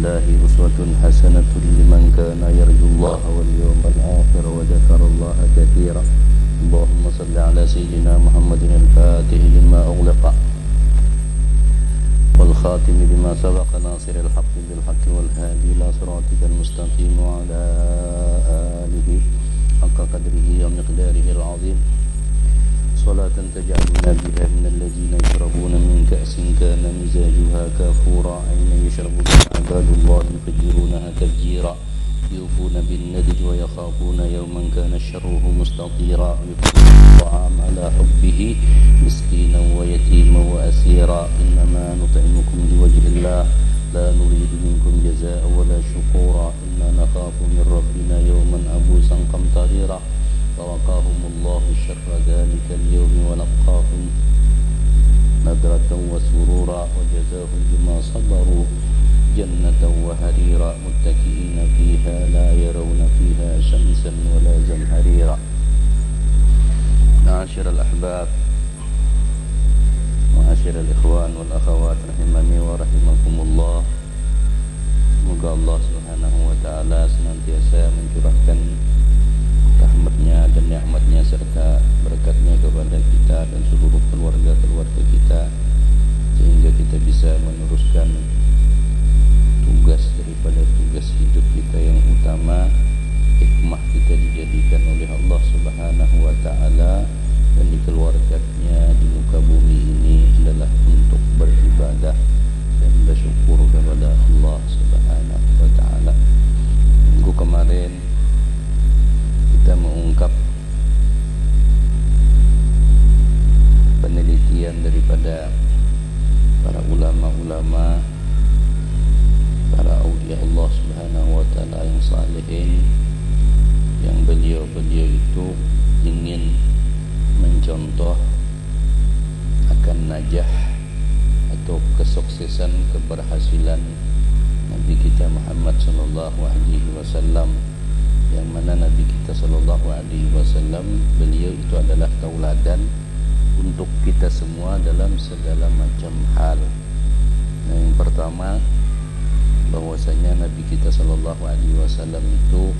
الله أسوة حسنة لمن كان يرجو الله واليوم الآخر وذكر الله كثيرا. اللهم صل على سيدنا محمد الفاتح لما أغلق والخاتم لما سبق ناصر الحق بالحق والهادي إلى صراطك المستقيم وعلى آله حق قدره ومقداره العظيم. صلاة تجعلنا بها من الذين يشربون من كأس كان مزاجها كافورا عينا يشرب بها عباد الله يفجرونها تفجيرا يوفون بالنذر ويخافون يوما كان شره مستطيرا يطعمون الطعام على حبه مسكينا ويتيما وأسيرا إنما نطعمكم لوجه الله لا نريد منكم جزاء ولا شكورا إنا نخاف من ربنا يوما عبوسا قمطريرا فوقاهم الله شر ذلك اليوم ولقاهم نضرة وسرورا وجزاهم بما صبروا جنة وحريرا متكئين فيها لا يرون فيها شمسا ولا زمهريرا. معاشر الأحباب معاشر الإخوان والأخوات rahimani wa rahimakumullah. Semoga Allah Subhanahu wa taala senantiasa mencurahkan rahmatnya dan nikmatnya serta berkatnya kepada kita dan seluruh keluarga-keluarga kita, sehingga kita bisa meneruskan tugas daripada tugas hidup kita yang utama. Hikmah kita dijadikan oleh Allah Subhanahu wa taala dan dikeluarkannya di muka bumi ini adalah untuk beribadah dan bersyukur kepada Allah Subhanahu wa taala. Minggu kemarin kita mengungkap penelitian daripada para ulama-ulama, para aulia Allah Subhanahu wa taala yang salihin, yang beliau-beliau itu ingin mencontoh akan najah atau kesuksesan, keberhasilan Nabi kita Muhammad sallallahu alaihi wasallam, yang mana Nabi kita sallallahu alaihi wasallam beliau itu adalah tauladan untuk kita semua dalam segala macam hal. Nah, yang pertama, bahwasanya Nabi kita sallallahu alaihi wasallam itu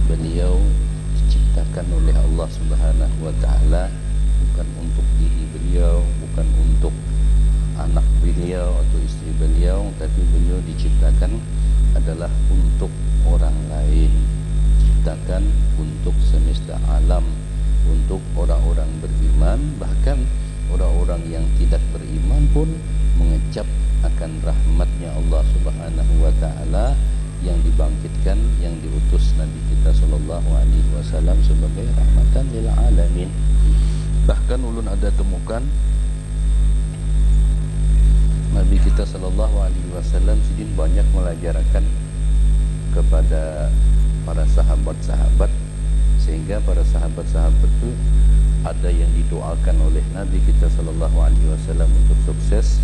beliau diciptakan oleh Allah Subhanahu wa taala bukan untuk diri beliau, bukan untuk anak beliau atau istri beliau, tapi beliau diciptakan adalah untuk orang lain, diciptakan untuk semesta alam, untuk orang-orang beriman. Bahkan orang-orang yang tidak beriman pun mengecap akan rahmatnya Allah Subhanahu wa taala yang dibangkitkan, yang diutus Nabi kita sallallahu alaihi wasallam sebagai rahmatan lil alamin. Bahkan ulun ada temukan Nabi kita sallallahu alaihi wasallam sidin banyak mengajarkan kepada para sahabat-sahabat, sehingga para sahabat-sahabat itu ada yang didoakan oleh Nabi kita sallallahu alaihi wasallam untuk sukses,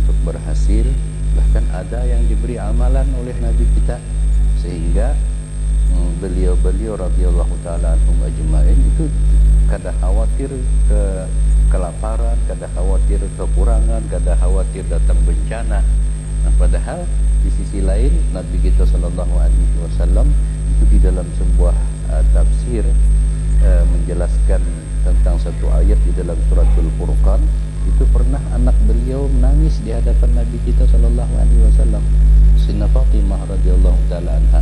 untuk berhasil. Bahkan ada yang diberi amalan oleh Nabi kita, sehingga beliau-beliau radhiyallahu taala anhum ajma'in itu kada khawatir kelaparan, kada khawatir kekurangan, kada khawatir datang bencana. Nah, padahal di sisi lain Nabi kita sallallahu alaihi wasallam itu di dalam sebuah tafsir menjelaskan tentang satu ayat di dalam suratul Furqan, itu pernah anak beliau menangis di hadapan Nabi kita sallallahu alaihi wasallam, Sina Fatimah radhiyallahu taala anha.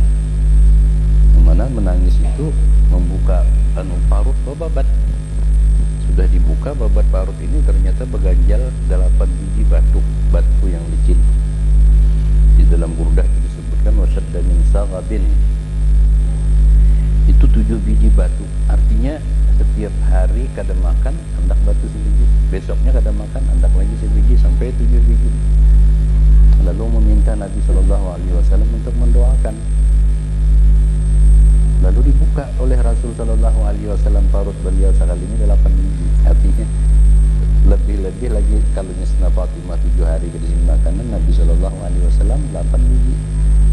Yang mana menangis itu membuka parut babat. Sudah dibuka babat parut ini, ternyata berganjal 8 biji batu yang licin. Di dalam burdah disebutkan wasyadda min saghabin, itu 7 biji batu. Artinya setiap hari kada makan hendak batu sebiji, besoknya kada makan hendak lagi sebiji, sampai 7 biji. Lalu meminta Nabi sallallahu alaihi wasallam untuk mendoakan. Lalu dibuka oleh Rasul sallallahu alaihi wasallam parut beliau sekali ini 8 biji. Artinya lebih-lebih lagi kalau Sina Fatimah 7 hari kada makanan, Nabi sallallahu alaihi wasallam 8 biji.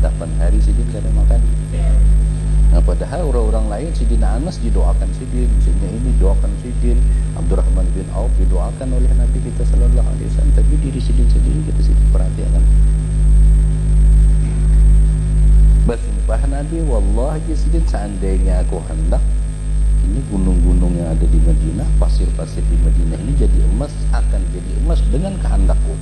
8 hari sidin kada makan. Nah, padahal orang-orang lain, Sidina Anas didoakan sidin, misalnya ini doakan sidin, Abdurrahman bin Auf didoakan oleh Nabi kita sallallahu alaihi wasallam, tapi diri sidin sendiri kita sidin perhatikan. bersumpah Nabi, wallahi sidin seandainya aku hendak ini gunung-gunung yang ada di Madinah, pasir-pasir di Madinah ini jadi emas, akan jadi emas dengan kehendakku,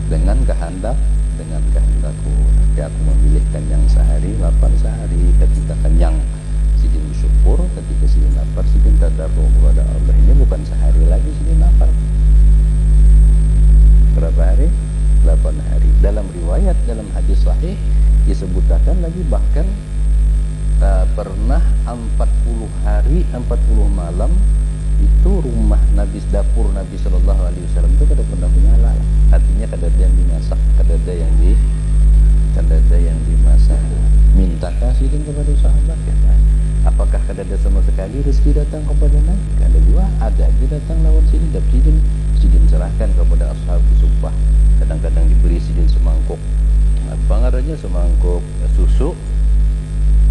dengan kehendakku. Tapi aku memilihkan yang sehari, lapar sehari. Ketika kenyang sidin bersyukur, ketika sidin lapar sidin tadarruk kepada Allah. Ini bukan sehari lagi sidin lapar. Berapa hari? 8 hari. Dalam riwayat, dalam hadis sahih disebutkan lagi bahkan pernah 40 hari 40 malam itu rumah Nabi, dapur Nabi Shallallahu Alaihi Wasallam itu kada pernah menyala. Artinya kada ada yang dimasak, kada ada yang dimasak. Minta kasih kepada sahabat ya. Apakah kada ada sama sekali rezeki datang kepada Nabi? Kada juga, ada aja datang lawan sini. Sidin serahkan kepada ashab sumpah. Kadang-kadang diberi sidin semangkuk. Apa ngarannya semangkuk susu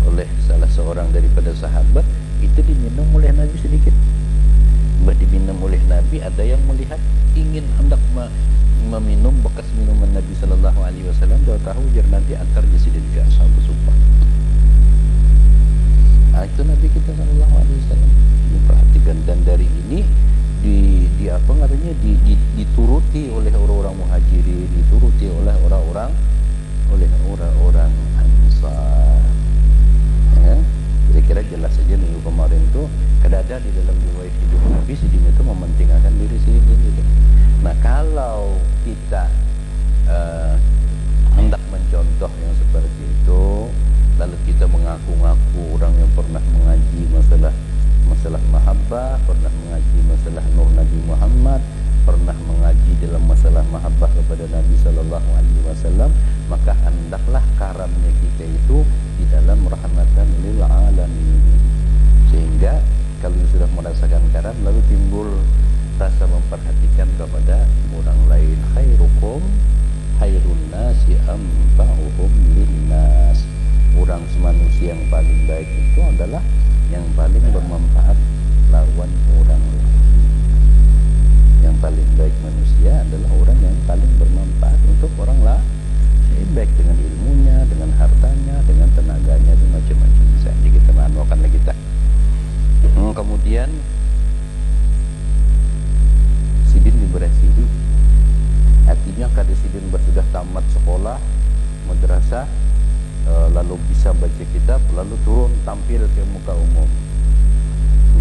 oleh salah seorang daripada sahabat, itu diminum oleh Nabi sedikit. Diminum oleh Nabi, ada yang melihat ingin hendak meminum bekas minuman Nabi Sallallahu Alaihi Wasallam. Dia tahu jar nanti akar sidin ke ashab sumpah. Itu Nabi kita Sallallahu Alaihi Wasallam. Perhatikan, dan dari ini di apa ngarannya dituruti oleh orang-orang muhajirin, dituruti oleh orang-orang Ansar. Ya, kira-kira jelas saja minggu kemarin tuh kada ada di dalam riwayat hidup Nabi sidin itu mementingkan diri sidin gitu. Nah, kalau kita hendak mencontoh yang seperti itu, lalu kita mengaku-ngaku orang yang pernah mengaji masalah mahabbah, pernah mengaji masalah nur Nabi Muhammad, pernah mengaji dalam masalah mahabbah kepada Nabi Sallallahu Alaihi Wasallam, maka hendaklah karamnya kita itu di dalam rahmatan lil alamin. Sehingga kalau sudah merasakan karam, lalu timbul rasa memperhatikan kepada orang lain. Khairukum khairun nasi anfa'uhum linnas. Orang manusia yang paling baik itu adalah yang paling bermanfaat lawan orang lain. Yang paling baik manusia adalah orang yang paling bermanfaat untuk orang lain, baik dengan ilmunya, dengan hartanya, dengan tenaganya, dan macam-macam. Jadi kita manukan lagi kita. Kemudian sidin diberasihi, artinya kada sidin sudah tamat sekolah madrasah, lalu bisa baca kitab, lalu turun tampil ke muka umum.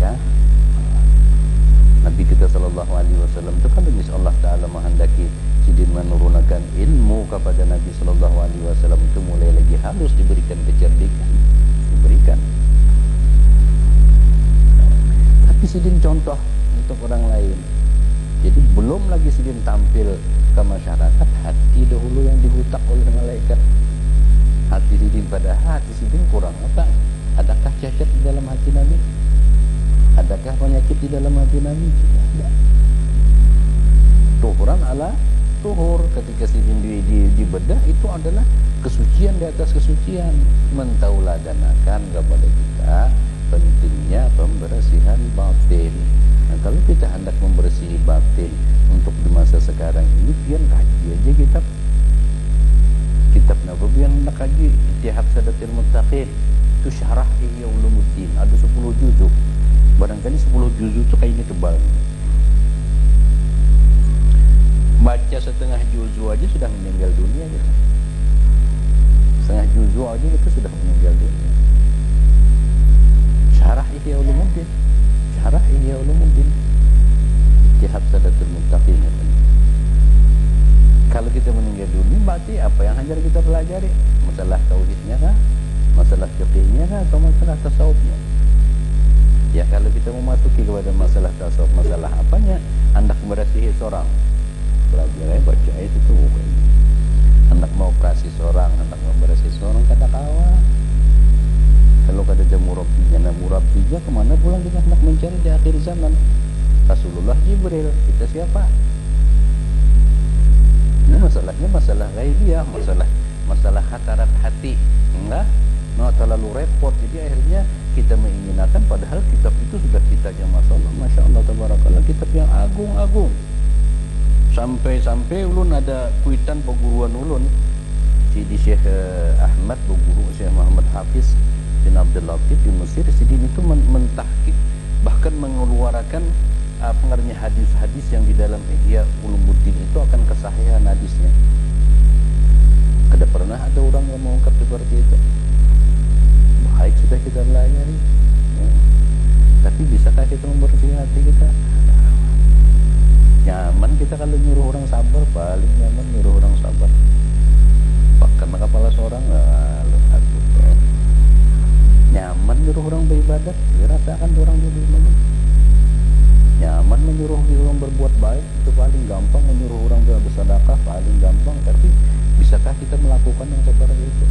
Ya, Nabi kita Sallallahu Alaihi Wasallam itu kan Allah Taala menghendaki sidin menurunkan ilmu kepada Nabi Sallallahu Alaihi Wasallam itu mulai lagi halus diberikan kecerdikan, diberikan. Tapi sidin contoh untuk orang lain. Jadi belum lagi sidin tampil ke masyarakat, hati dahulu yang dibutak oleh malaikat. Hati sidin, pada hati sidin kurang apa? Adakah cacat di dalam hati Nabi? Adakah penyakit di dalam hati Nabi? Tidak ada. Tuhuran ala tuhur, ketika sidin dibedah itu adalah kesucian di atas kesucian. Mentauladanakan kepada kita pentingnya pembersihan batin. Nah, kalau kita hendak membersihi batin untuk di masa sekarang ini, pian kaji aja kitab Nabawi yang hendak kaji, Ittihad Sadatil Muttaqin, itu syarah Ihya Ulumuddin, ada 10 juzuk. Barangkali 10 juzuk itu kayak ini tebal. Baca setengah juzuk aja sudah meninggal dunia gitu. Setengah juzuk aja itu sudah meninggal dunia. Syarah Ihya Ulumuddin, syarah Ihya Ulumuddin, Ittihad Sadatil Muttaqin. Kalau kita meninggal dunia, berarti apa yang hajar kita pelajari? Masalah tauhidnya kah? Masalah fiqihnya kah? Atau masalah tasawufnya? Ya, kalau kita memasuki kepada masalah tasawuf, masalah apanya? Hendak merasihi seorang, belajar baca itu tuh. Hendak mau operasi seorang, hendak memberasihi seorang, kata kawa. Kalau kada ada murabbinya, nah murabbinya kemana pulang kita hendak mencari di akhir zaman? Rasulullah Jibril, kita siapa? Ini masalahnya masalah ghaibiyah, masalah hatarat hati. Enggak, mau terlalu repot. Jadi akhirnya kita menginginkan, padahal kitab itu sudah kitab yang Masya Allah tabarakallah, kitab yang agung-agung. Sampai ulun ada kuitan perguruan ulun Sidi Syekh Ahmad berguru Syekh Muhammad Hafiz bin Abdul Latif di Mesir. Sidin itu mentahqiq, bahkan mengeluarkan pengaruhnya hadis-hadis yang di dalam Ihya Ulumuddin itu akan kesahihan hadisnya. Kada pernah ada orang yang mengungkap seperti itu. Baik sudah kita layani, ya. Tapi bisakah kita membersihkan hati kita? Nyaman kita kalau nyuruh orang sabar, paling nyaman nyuruh orang sabar. Bahkan kepala seorang nyaman nyuruh orang beribadat, dirasakan orang beribadat. Nyaman menyuruh orang berbuat baik, itu paling gampang. Menyuruh orang bersedekah paling gampang. Tapi bisakah kita melakukan yang seperti itu?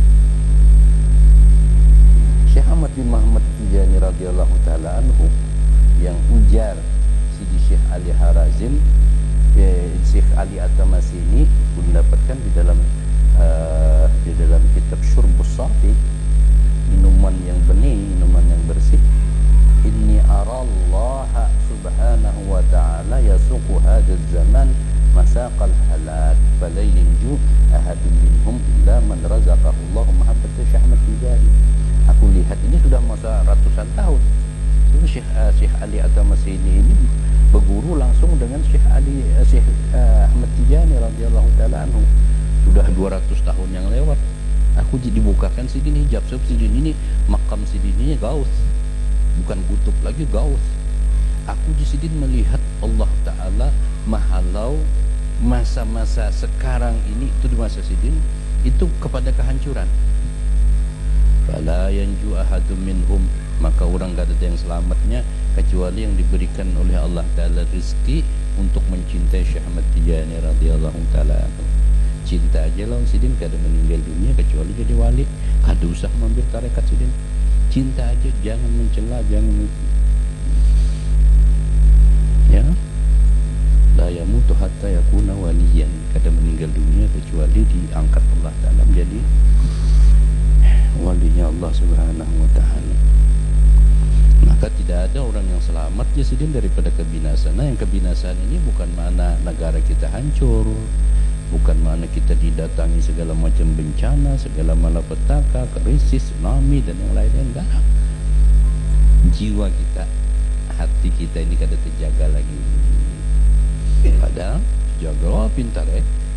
Syekh Ahmad bin Muhammad Tijani radhiyallahu taala anhu yang ujar Sidi Syekh Ali Harazim, Syekh Ali At-Tamasini mendapatkan di dalam kitab Syurbus Safi, minuman yang bening, minuman yang bersih. Inni arallaha subhanahu wa ta'ala yasuqu hadzal zaman masaqal halak fala yanju ahadun minhum illa man razaqahu Allah mahabbata Syekh Ahmad Tijani. Aku lihat ini sudah masa ratusan tahun. Syekh Ali At-Tamasini ini berguru langsung dengan Syekh Ahmad Tijani radhiyallahu taala anhu. Sudah 200 tahun yang lewat. Aku dibukakan Sidin hijab. Sebab Sidin ini, makam Sidin ini gaus, bukan kutub lagi, gaus. Aku di Sidin melihat Allah Ta'ala mahalau masa-masa sekarang ini, itu di masa Sidin itu kepada kehancuran. Fala yanju ahadum minhum, maka orang gak ada yang selamatnya kecuali yang diberikan oleh Allah Ta'ala rezeki untuk mencintai Syekh Ahmad Tijani radhiyallahu ta'ala. Cinta aja lawan Sidin kada meninggal dunia kecuali jadi wali. Kada usah mampir tarekat Sidin. Cinta aja, jangan mencela, jangan ya. La yamutu hatta yakuna waliyan, kada meninggal dunia kecuali diangkat Allah Ta'ala menjadi walinya Allah Subhanahu wa ta'ala. Maka tidak ada orang yang selamat ya Sidin daripada kebinasaan. Nah, yang kebinasaan ini bukan makna negara kita hancur, bukan makna kita didatangi segala macam bencana, segala malapetaka, krisis, tsunami dan yang lainnya. Enggak. Jiwa kita, hati kita ini kada terjaga lagi. Padahal jaga pintar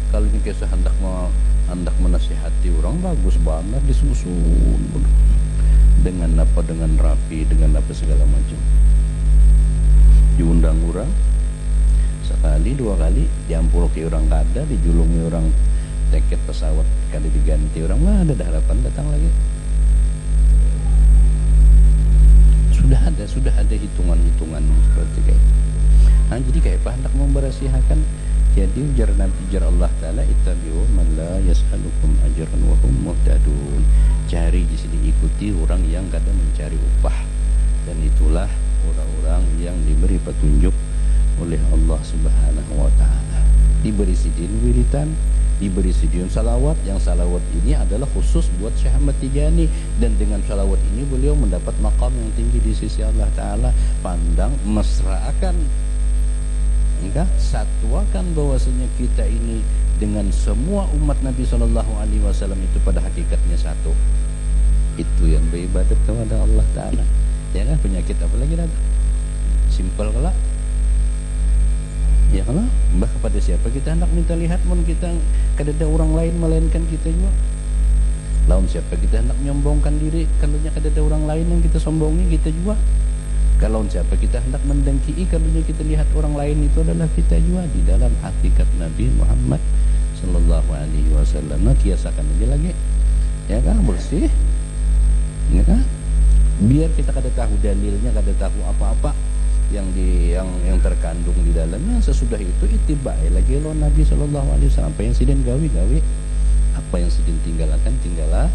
kalau ini kisah hendak menasihati orang bagus banget, disusun dengan apa, dengan rapi, dengan apa segala macam. Diundang orang sekali dua kali, diampul ke orang kada, dijulungi orang tiket pesawat kada diganti orang, nggak ada harapan datang lagi. Sudah ada hitungan-hitungan seperti kayak. Nah, jadi kayak apa hendak memberasihakan? Jadi ujar Nabi, ujar Allah Ta'ala, ittabi'u man la yas'alukum ajran wa hum muhtadun. Cari di sini, ikuti orang yang kada mencari upah, dan itulah orang-orang yang diberi petunjuk oleh Allah Subhanahu wa Ta'ala. Diberi sidin wiritan, diberi sidin salawat. Yang salawat ini adalah khusus buat Syekh Ahmad Tijani, dan dengan salawat ini beliau mendapat maqam yang tinggi di sisi Allah Ta'ala. Pandang mesraakan, enggak satuakan bahwasanya kita ini dengan semua umat Nabi SAW itu pada hakikatnya satu. Itu yang beribadat kepada Allah Ta'ala. Ya kan, penyakit apa lagi dah? Simpel kalau ya kalau mbah kepada siapa kita hendak minta lihat, mun kita kada ada orang lain melainkan kita juga. Lawan siapa kita hendak menyombongkan diri, kalau kada ada orang lain yang kita sombongi, kita juga. Kalau siapa kita hendak mendengki, kalau kita lihat orang lain, itu adalah kita juga. Di dalam hakikat Nabi Muhammad sallallahu alaihi wasallam. Nah, kiasakan aja lagi, ya kan, bersih, ya kan. Biar kita kada tahu dalilnya, kada tahu apa-apa yang terkandung di dalamnya. Sesudah itu itibai lagi lo Nabi sallallahu alaihi wasallam. Apa yang sidin gawi, apa yang sidin tinggalkan, tinggalkan.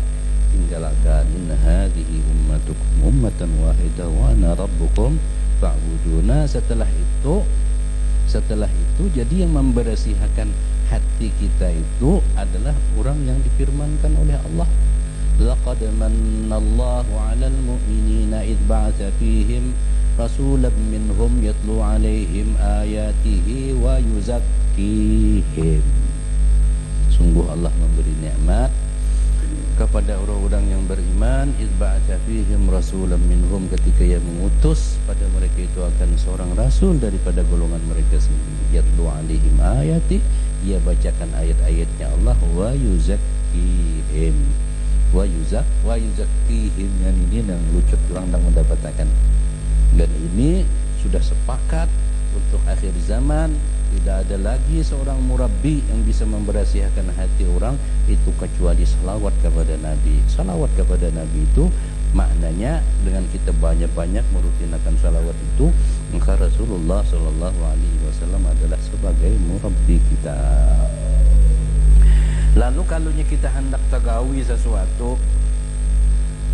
Inna hadhihi ummatukum ummatan wahidah wa ana rabbukum fa'buduna. Setelah itu jadi yang memberasihakan hati kita itu adalah orang yang difirmankan oleh Allah, laqad manallahu 'alal mu'minina idh ba'atsa fihim rasulan minhum yatlu 'alaihim ayatihi wa yuzakkihim. Sungguh Allah memberi nikmat kepada orang-orang yang beriman, idba'atha fihim rasulan minhum, ketika ia mengutus pada mereka itu akan seorang rasul daripada golongan mereka sendiri, yatlu alaihim ayati, ia bacakan ayat-ayatnya Allah, wa yuzakkihim, wa yuzakkihim, yang ini yang lucut orang tak mendapatkan. Dan ini sudah sepakat untuk akhir zaman. Tidak ada lagi seorang murabbi yang bisa memberasihakan hati orang itu kecuali salawat kepada Nabi. Salawat kepada Nabi itu maknanya dengan kita banyak-banyak merutinakan salawat itu, maka Rasulullah SAW adalah sebagai murabbi kita. Lalu kalau kita hendak tagawi sesuatu,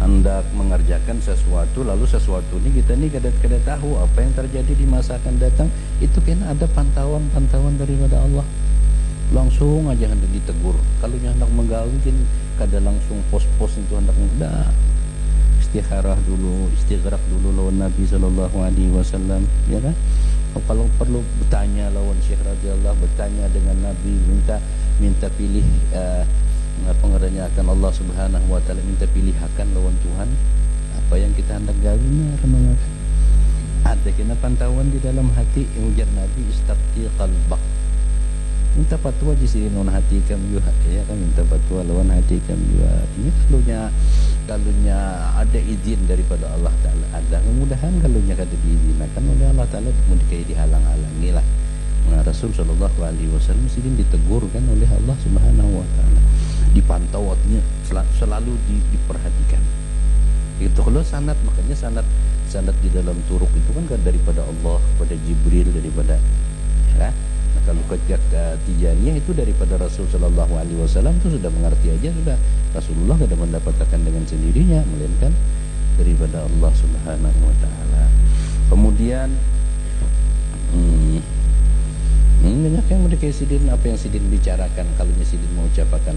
hendak mengerjakan sesuatu, lalu sesuatu ini kita kada tahu apa yang terjadi di masa akan datang, itu kena ada pantauan daripada Allah. Langsung aja hendak ditegur. Kalau hendak menggawi kan kada langsung pos-pos itu hendak mudah. Istikharah dulu, istighraq dulu lawan Nabi SAW, ya kan? Kalau perlu bertanya lawan Syekh radhiyallahu, bertanya dengan Nabi, minta pilih pengeranya akan Allah Subhanahu wa taala, minta pilihakan lawan Tuhan apa yang kita hendak gawinya renungan. Ada kena pantauan di dalam hati, yang ujar Nabi, istafti qalbak, minta fatwa di sini non hati kami juga, ya kan, minta fatwa lawan hati kami juga. Artinya kalunya ada izin daripada Allah taala, ada kemudahan. Kalunya kada diizinkan oleh Allah taala, kemudian dihalang-halangi lah. Nah, Rasul sallallahu alaihi wasallam sidin ditegur kan oleh Allah Subhanahu wa taala, dipantau, artinya selalu diperhatikan. Itu kalau sanad, makanya sanad di dalam turuk itu kan daripada Allah kepada Jibril, daripada ya. Nah, kalau kejak Tijaniyah itu daripada Rasul sallallahu alaihi wasallam, itu sudah mengerti aja sudah. Rasulullah tidak mendapatkan dengan sendirinya, melainkan daripada Allah Subhanahu wa taala. Kemudian banyak yang mereka sidin, apa yang sidin bicarakan, kalau sidin mau ucapakan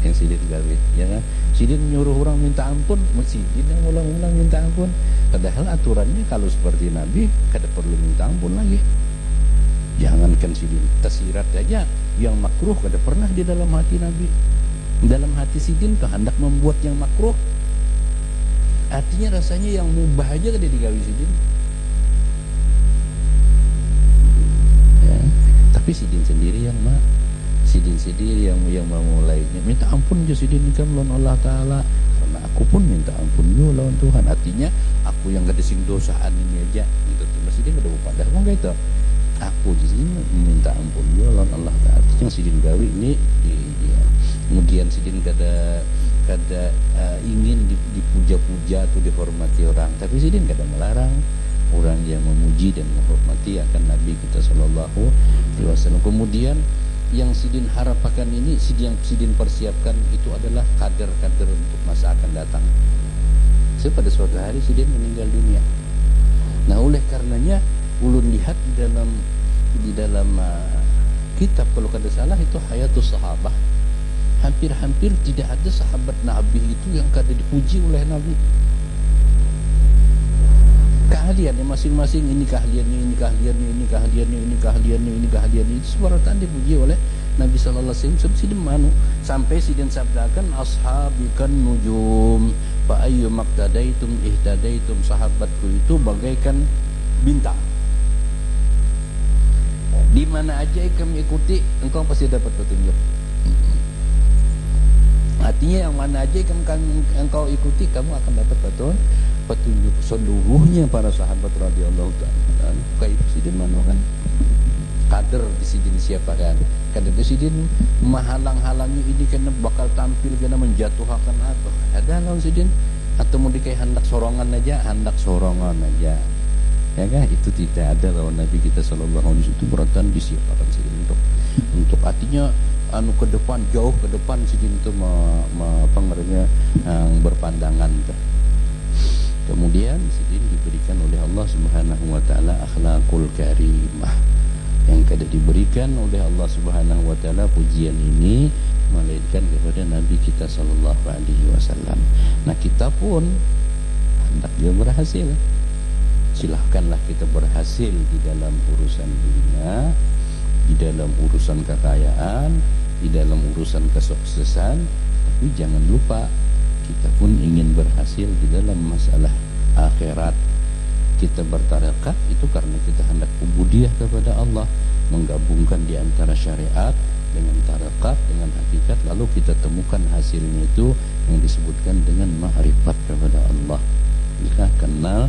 yang sidin gawe, ya kan? Sidin nyuruh orang minta ampun, sidin yang ulang-ulang minta ampun. Padahal aturannya kalau seperti Nabi kada perlu minta ampun lagi. Jangankan sidin tasirat aja yang makruh kada pernah di dalam hati Nabi. Dalam hati sidin tuh hendak membuat yang makruh. Artinya rasanya yang mubah aja kada digawe sidin. Tapi sidin sendiri yang memulainya, minta ampun je sidin kan lawan Allah taala, karena aku pun minta ampun juga lawan Tuhan. Artinya aku yang kada sing dosaan ini aja gitu. Sidin kada pada wong gitu. Aku di sini minta ampun juga lawan Allah taala. Artinya sidin gawi ini kemudian sidin kada ingin dipuja-puja atau dihormati orang, tapi sidin kada melarang orang yang memuji dan menghormati akan Nabi kita sallallahu alaihi wasallam. Kemudian yang sidin harapkan ini, yang sidin persiapkan itu adalah kader-kader untuk masa akan datang. Pada suatu hari sidin meninggal dunia. Nah, oleh karenanya ulun lihat di dalam kitab, kalau kada salah itu Hayatus Sahabah, hampir-hampir tidak ada sahabat Nabi itu yang kada dipuji oleh Nabi. Keahliannya masing-masing, ini keahliannya itu sebaratan dipuji oleh Nabi sallallahu alaihi wasallam. Sidin manu sampai sidin sabdakan, ashabikan nujum fa ayyu maqtadaitum ihtadaitum, sahabatku itu bagaikan bintang, di mana aja kami ikuti engkau pasti dapat petunjuk. Artinya yang mana aja engkau ikuti, kamu akan dapat petunjuk. Seluruhnya para sahabat radhiyallahu ta'ala kayak sidin manu kan, kader di sidin siapa kan, kader di sidin menghalang-halangi ini kena bakal tampil kena menjatuhkan apa ada lawan sidin, atau mau dikai hendak sorongan aja ya kan, itu tidak ada lawan Nabi kita sallallahu alaihi wasallam. Itu beratan disiapkan sidin untuk artinya ke depan, jauh ke depan sidin itu pengernya yang berpandangan tuh. Kemudian sidin diberikan oleh Allah Subhanahu wa taala akhlakul karimah, yang kada diberikan oleh Allah Subhanahu wa taala pujian ini melainkan kepada Nabi kita sallallahu alaihi wasallam. Nah, kita pun hendak dia berhasil. Silahkanlah kita berhasil di dalam urusan dunia, di dalam urusan kekayaan, di dalam urusan kesuksesan, Tapi jangan lupa kita pun ingin berhasil di dalam masalah akhirat. Kita bertarekat itu karena kita hendak ubudiyah kepada Allah, menggabungkan di antara syariat dengan tarekat dengan hakikat, lalu kita temukan hasilnya itu yang disebutkan dengan ma'rifat kepada Allah. Kita kenal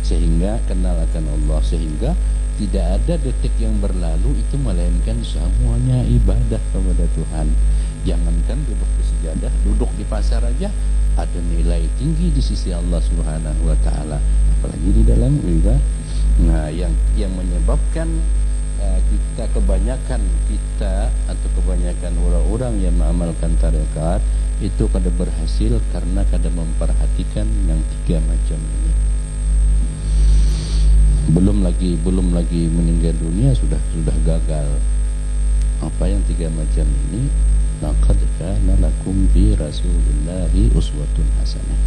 akan Allah, sehingga tidak ada detik yang berlalu itu melainkan semuanya ibadah kepada Tuhan. Jangankan duduk di sejadah, duduk di pasar aja ada nilai tinggi di sisi Allah Subhanahu wa taala, apalagi di dalam ibadah. Nah, yang menyebabkan kebanyakan orang-orang yang mengamalkan tarekat itu kada berhasil karena kada memperhatikan yang tiga macam ini. Belum lagi meninggal dunia sudah gagal. Apa yang tiga macam ini? Laqad kana lakum fi Rasulillahi uswatun hasanah.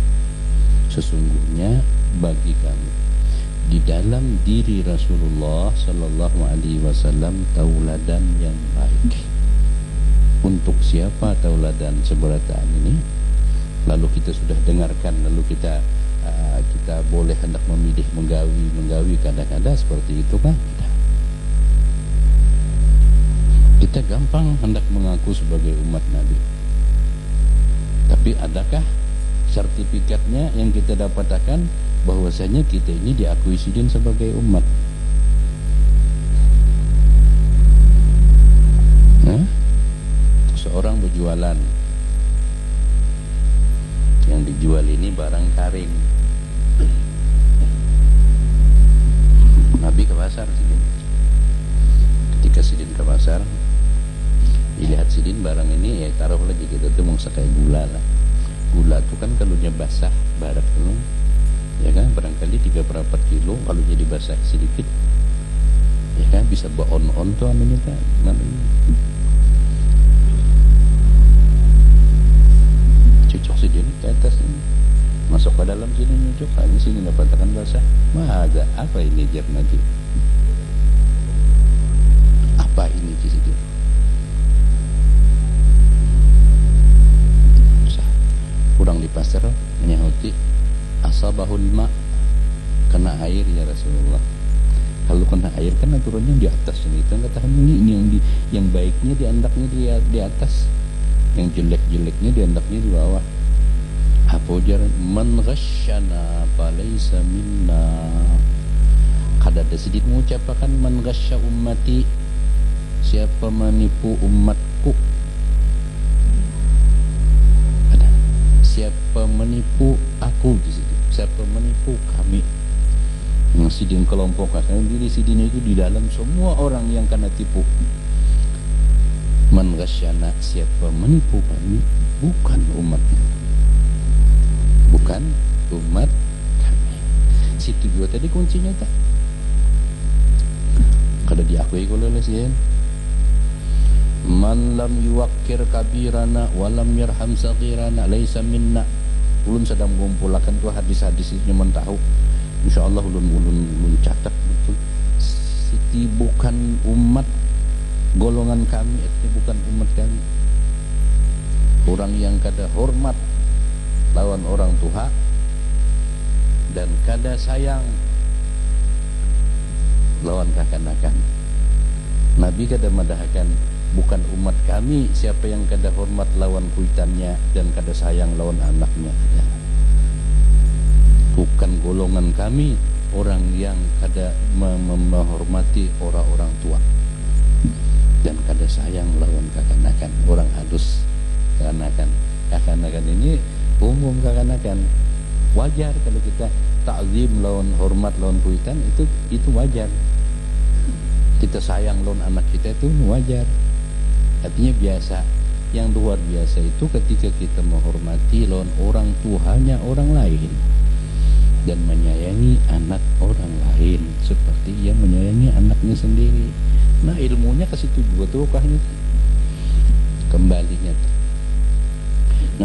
Sesungguhnya bagi kami di dalam diri Rasulullah sallallahu alaihi wasallam tauladan yang baik. Untuk siapa tauladan seberataan ini? Lalu kita sudah dengarkan, lalu kita boleh hendak memilih menggawi kadang-kadang seperti itu kan? Kita gampang hendak mengaku sebagai umat Nabi. Tapi adakah sertifikatnya yang kita dapatkan bahwasanya kita ini diakui sidin sebagai umat? Seorang berjualan, yang dijual ini barang karing. Nabi ke pasar sidin. Ketika sidin ke pasar, dilihat sidin barang ini, ya taruh lagi kita tuh mau kayak gula lah. Gula tuh kan kalau nya basah barat dulu, ya kan barangkali 3 per 4 kilo, kalau jadi basah sedikit, ya kan bisa on tuh anunya kan, cucuk sidin ke atas ini, masuk ke dalam sini nyucuk, ini sini dapatkan basah. Ada apa ini jar Nabi? Apa ini sidin? Kurang di pasar menyahuti asabahul ma, kena air ya Rasulullah. Kalau kena air kan aturannya di atas ini, kita nggak tahan ini yang baiknya di andaknya di atas, yang jelek-jeleknya di andaknya di bawah. Apa ujaran? Man ghasyana falaysa minna. Kada ada sedikit mengucapkan man ghasya ummati, siapa menipu umatku. Siapa menipu aku di situ, siapa menipu kami. Yang sidin kelompok kan diri sidin itu di dalam semua orang yang kena tipu. Man ghasyana, siapa menipu kami, bukan umatnya, bukan umat kami. Situ juga tadi kuncinya tak. Kada diakui kalau lesien. Man lam yuwakkir kabirana walam yarham saghirana laisa minna. Ulun sedang mengumpulkan tuh hadis-hadis ini tahu. Insyaallah ulun catat betul. Siti bukan umat golongan kami, itu bukan umat kami. Orang yang kada hormat lawan orang tua dan kada sayang lawan kakanakan. Nabi kada madahkan bukan umat kami siapa yang kada hormat lawan kuitannya dan kada sayang lawan anaknya. Bukan golongan kami orang yang kada menghormati orang-orang tua dan kada sayang lawan kakanakan. Orang halus kakanakan ini umum kakanakan. Wajar kalau kita ta'zim lawan hormat lawan kuitan, itu wajar. Kita sayang lawan anak kita itu wajar. Artinya biasa. Yang luar biasa itu ketika kita menghormati lawan orang tuanya orang lain dan menyayangi anak orang lain seperti yang menyayangi anaknya sendiri. Nah, ilmunya ke situ juga tuh kembalinya tuh.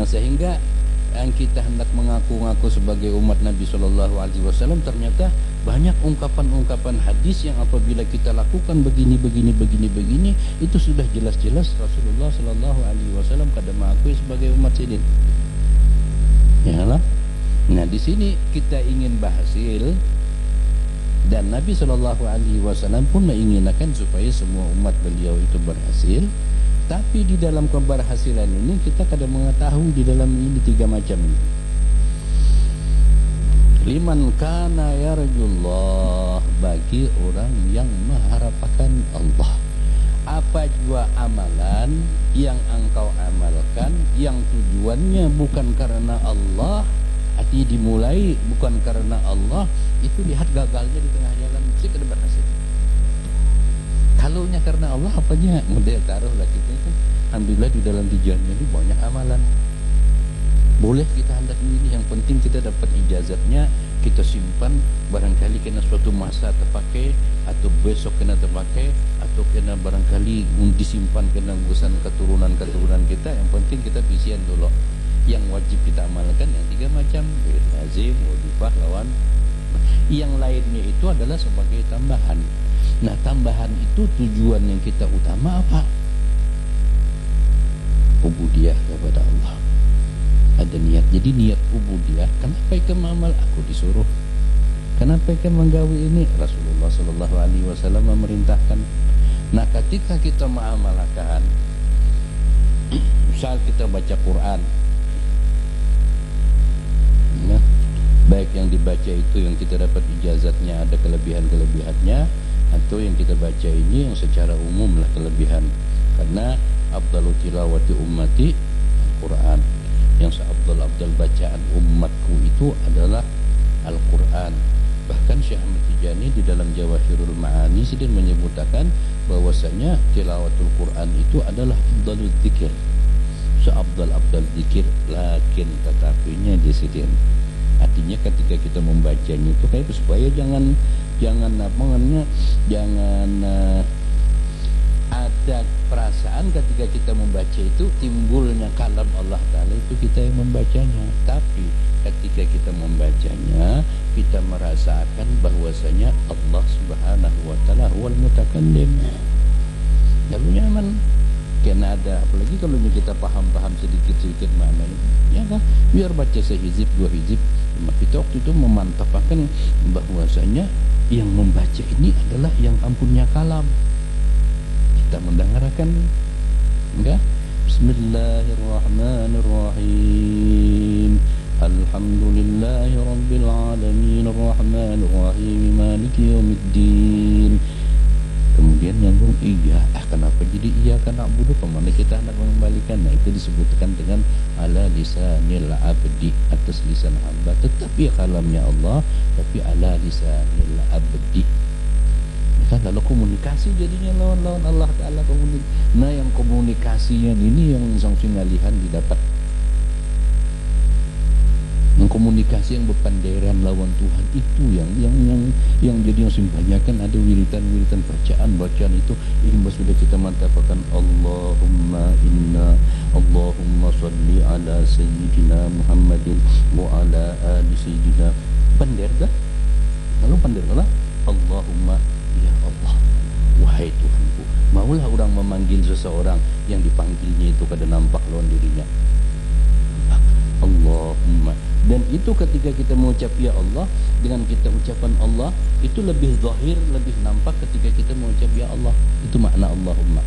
Nah, sehingga yang kita hendak mengaku-ngaku sebagai umat Nabi Shallallahu Alaihi Wasallam, ternyata banyak ungkapan-ungkapan hadis yang apabila kita lakukan begini itu sudah jelas-jelas Rasulullah Shallallahu Alaihi Wasallam kada mengakui sebagai umat sidin. Ya lah. Nah di sini kita ingin berhasil, dan Nabi Shallallahu Alaihi Wasallam pun menginginkan supaya semua umat beliau itu berhasil. Tapi di dalam keberhasilan ini kita kadang mengetahui di dalam ini 3 macam ini. Liman kana yarjullah, bagi orang yang mengharapkan Allah. Apa jua amalan yang engkau amalkan yang tujuannya bukan karena Allah, artinya dimulai bukan karena Allah, itu lihat gagalnya di tengah jalan, mesti kada berhasil. Kalaunya karena Allah, apanya model taruhlah kita kan, alhamdulillah di dalam tujuannya ini banyak amalan. Boleh kita hendak ini, yang penting kita dapat ijazatnya, kita simpan, barangkali kena suatu masa terpakai, atau besok kena terpakai, atau kena barangkali disimpan kena urusan keturunan kita. Yang penting kita visian dulu. Yang wajib kita amalkan yang 3 macam, lazim, wajibah, lawan. Yang lainnya itu adalah sebagai tambahan. Nah tambahan itu tujuan yang kita utama apa? Ubudiyah kepada Allah. Ada niat. Jadi niat ubudiyah. Kenapa ikan amal? Aku disuruh. Kenapa ikan menggawi ini? Rasulullah Sallallahu Alaihi Wasallam memerintahkan. Nah ketika kita mengamalkan, misal kita baca Quran, nah, baik yang dibaca itu yang kita dapat ijazatnya ada kelebihan-kelebihannya, atau yang kita baca ini yang secara umum lah kelebihan. Karena afdalu tilawati ummati Al-Quran, yang seabdal-abdal bacaan umatku itu adalah Al-Quran. Bahkan Syekh Ahmad Tijani di dalam Jawahirul Ma'ani sedang menyebutkan bahwasanya tilawatul Quran itu adalah afdalul dzikir, seabdal-abdal dzikir, lakin tetapinya di sini. Artinya ketika kita membacanya itu kayak supaya jangan ada perasaan ketika kita membaca itu timbulnya kalam Allah Ta'ala itu kita yang membacanya. Tapi ketika kita membacanya kita merasakan bahwasanya Allah Subhanahu wa Ta'ala huwal mutakallim. Lalu nyaman. Karena ada, apalagi kalau kita paham sedikit-sedikit maknanya, ya kan? Biar baca sehizib 2 hizib, kita waktu itu memantapkan bahwasanya yang membaca ini adalah yang ampunnya kalam. Kita mendengarkan, enggak? Bismillahirrahmanirrahim. Alhamdulillahi rabbil alamin, arrahmanir rahim, maliki yaumiddin. Kemudian nyambung iya, kenapa jadi iya karena abudu, kemana kita hendak mengembalikan? Nah itu disebutkan dengan ala lisanil abdi, atas lisan hamba, tetapi kalamnya Allah, tapi ala lisanil abdi. Kan kalau komunikasi jadinya lawan Allah Ta'ala komunikasi. Nah yang komunikasinya ini yang sangat ngalihan didapat. Yang komunikasi yang berpanderan lawan Tuhan itu yang jadi yang simpanyakan ada wiritan bacaan itu ini sudah kita mantapkan. Allahumma salli ala sayyidina Muhammadin wa ala ali sayyidina. Pander dah. Lalu pander lah. Allahumma, ya Allah, wahai Tuhanku. Maulah orang memanggil seseorang yang dipanggilnya itu kada nampak lawan dirinya. Allahumma. Dan itu ketika kita mengucap ya Allah, dengan kita ucapan Allah itu lebih zahir, lebih nampak ketika kita mengucap ya Allah. Itu makna Allahumma.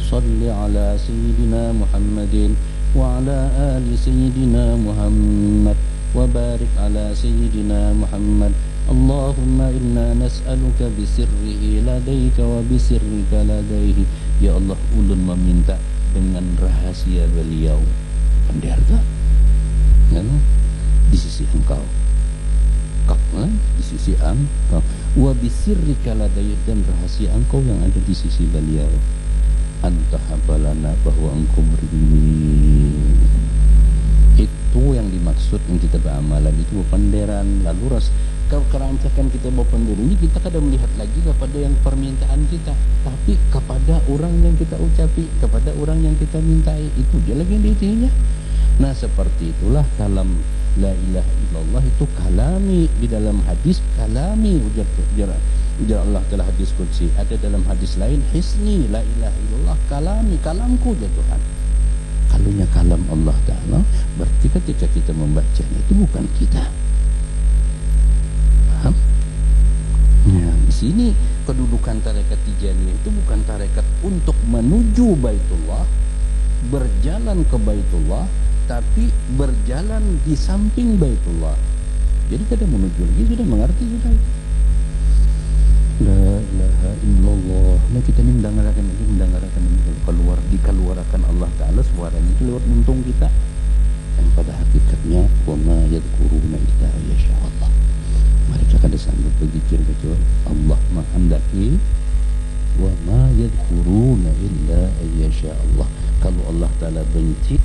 Salli ala sayyidina Muhammadin wa ala ali sayyidina Muhammad wa barik ala sayyidina Muhammad. Allahumma inna nas'aluka bisirrihi ladayka wa bisirrika ladayhi. Ya Allah, ulun meminta dengan rahasia beliau. Penderga di sisi engkau, di sisi engkau, wa bisirrika ladayhi, dan rahasia engkau yang ada di sisi beliau. Anta habalana, bahwa engkau beri. Itu yang dimaksud yang kita beramalan itu penderan. Lalu kalau kerancakan kita berpendir ini, kita kadang melihat lagi kepada yang permintaan kita, tapi kepada orang yang kita ucapi, kepada orang yang kita mintai, itu dia lagi yang diitinya. Nah seperti itulah kalam la ilaha illallah itu kalami. Di dalam hadis kalami, ujar Allah telah hadis qudsi. Ada dalam hadis lain hisni, la ilaha illallah kalami, kalamku ya Tuhan. Kalunya kalam Allah Ta'ala, berarti ketika kita membacanya itu bukan kita. Paham? Ya, di sini kedudukan tarekat Tijaniyah itu bukan tarekat untuk menuju Baitullah, berjalan ke Baitullah, tapi berjalan di samping Baitullah. Jadi kada menuju lagi, sudah mengerti sudah. La ilaha illallah. Nah kita ini mendengarkan keluar dikeluarkan Allah Ta'ala suaranya itu lewat muntung kita. Yang pada hakikatnya wa ma yadhkuruna illa yasha Allah. Mereka kada sanggup berzikir kecuali Allah menghendaki. Wa ma yadhkuruna illa yasha Allah. Kalau Allah Ta'ala benci